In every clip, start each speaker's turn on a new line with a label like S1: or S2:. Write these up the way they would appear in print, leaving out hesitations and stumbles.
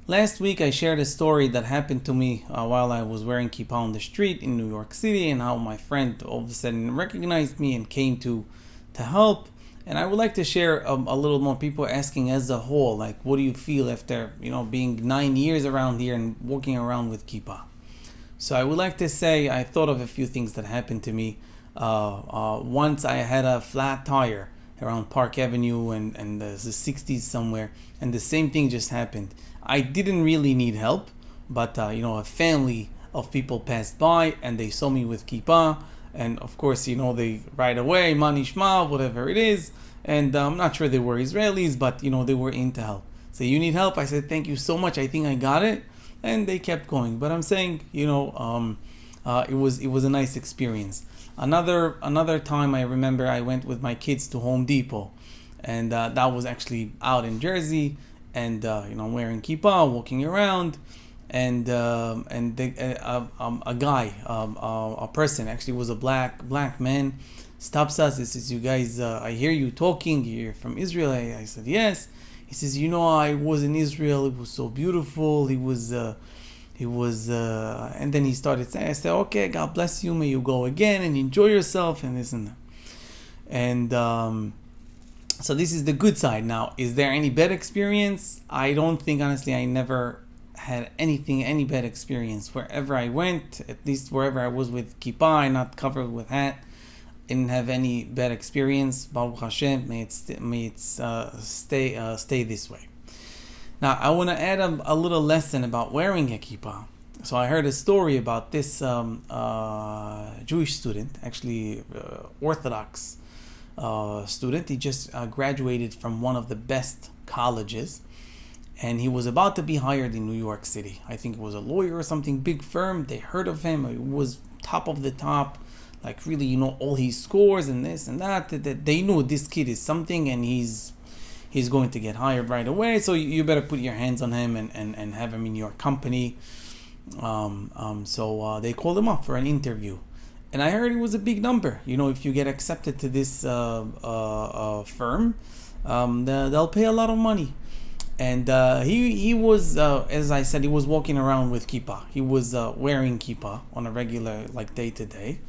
S1: Last week I shared a story that happened to me while I was wearing kippah on the street in New York City, and how my friend all of a sudden recognized me and came to help. And I would like to share a little more. People asking as a whole, like, what do you feel after being 9 years around here and walking around with kippah? So I would like to say I thought of a few things that happened to me. Once I had a flat tire around Park Avenue and the 60s somewhere, and the same thing just happened. I didn't really need help, but a family of people passed by and they saw me with kippah, and of course they right away manishma, whatever it is, and I'm not sure they were Israelis, but they were in to help. So you need help? I said thank you so much. I think I got it, and they kept going. But I'm saying it was a nice experience. Another time I remember I went with my kids to Home Depot, and that was actually out in Jersey, and wearing kippah, walking around, and a guy, a person, actually was a black man, stops us. He says, "You guys, I hear you talking. You're from Israel." I said, "Yes." He says, "I was in Israel. It was so beautiful. He was, and then he started saying, I said, "Okay, God bless you. May you go again and enjoy yourself," and this and that. And so this is the good side. Now, is there any bad experience? I don't think, honestly, I never had any bad experience. Wherever I went, at least wherever I was with kippah, not covered with hat, didn't have any bad experience. Baruch Hashem, may it stay this way. Now, I want to add a little lesson about wearing a kippah. So I heard a story about this Jewish student, actually Orthodox student. He just graduated from one of the best colleges, and he was about to be hired in New York City. I think it was a lawyer or something, big firm. They heard of him. It was top of the top, like really, all his scores and this and that. They knew this kid is something, and he's going to get hired right away. So you better put your hands on him and have him in your company. So they called him up for an interview. And I heard it was a big number. If you get accepted to this firm, they'll pay a lot of money. And he was, as I said, he was walking around with kippah. He was wearing kippah on a regular, like, day to day.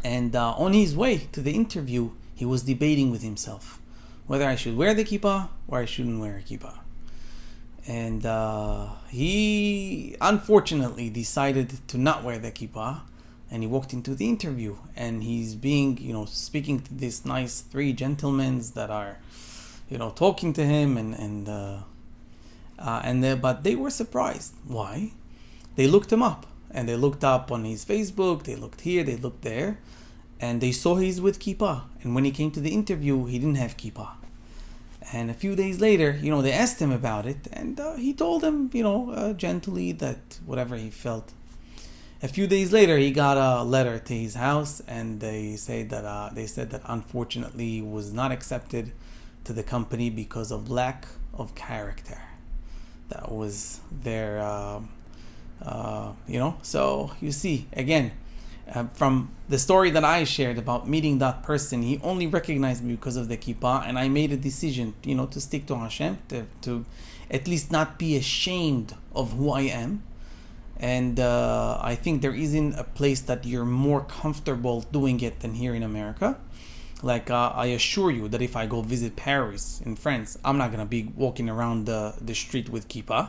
S1: And on his way to the interview, he was debating with himself whether I should wear the kippah or I shouldn't wear a kippah. And he unfortunately decided to not wear the kippah. And he walked into the interview, and he's being, speaking to this nice three gentlemen that are, talking to him, but they were surprised. Why? They looked him up, and they looked up on his Facebook. They looked here, they looked there, and they saw he's with kippah. And when he came to the interview, he didn't have kippah. And a few days later, they asked him about it, and he told them, gently, that whatever he felt. A few days later, he got a letter to his house, and they said that unfortunately he was not accepted to the company because of lack of character. That was their, So you see, again, from the story that I shared about meeting that person, he only recognized me because of the kippah, and I made a decision, to stick to Hashem, to at least not be ashamed of who I am. And I think there isn't a place that you're more comfortable doing it than here in America. Like, I assure you that if I go visit Paris in France, I'm not going to be walking around the street with kippah,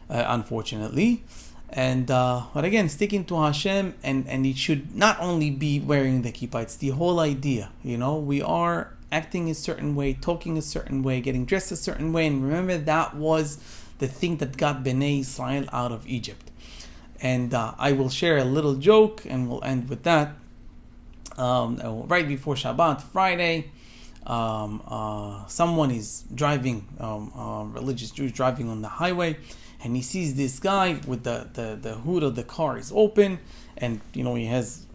S1: unfortunately. And but again, sticking to Hashem, and it should not only be wearing the kippah, it's the whole idea. We are acting a certain way, talking a certain way, getting dressed a certain way. And remember, that was the thing that got Bnei Israel out of Egypt. And I will share a little joke, and we'll end with that. Right before Shabbat, Friday, someone is driving, religious Jews driving on the highway, and he sees this guy with the hood of the car is open, and he has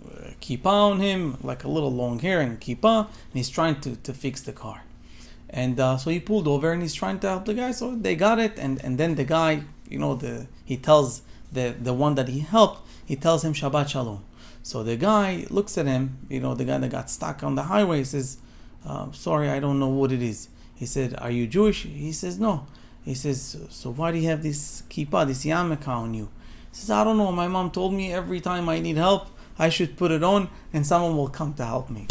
S1: kippah on him, like a little long hair and kippah, and he's trying to fix the car. And so he pulled over, and he's trying to help the guy. So they got it, and then the guy, he tells the one that he helped, he tells him Shabbat Shalom. So the guy looks at him, the guy that got stuck on the highway, says, sorry, I don't know what it is. He said, are you Jewish? He says, no. He says, so why do you have this kippa, this yarmulke on you? He says, I don't know. My mom told me every time I need help, I should put it on and someone will come to help me.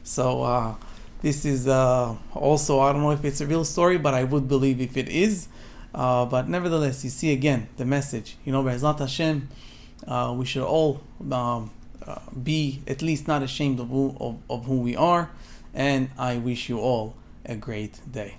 S1: So this is also, I don't know if it's a real story, but I would believe if it is. But nevertheless, you see again the message. Be'ezrat Hashem, we should all be at least not ashamed of who we are. And I wish you all a great day.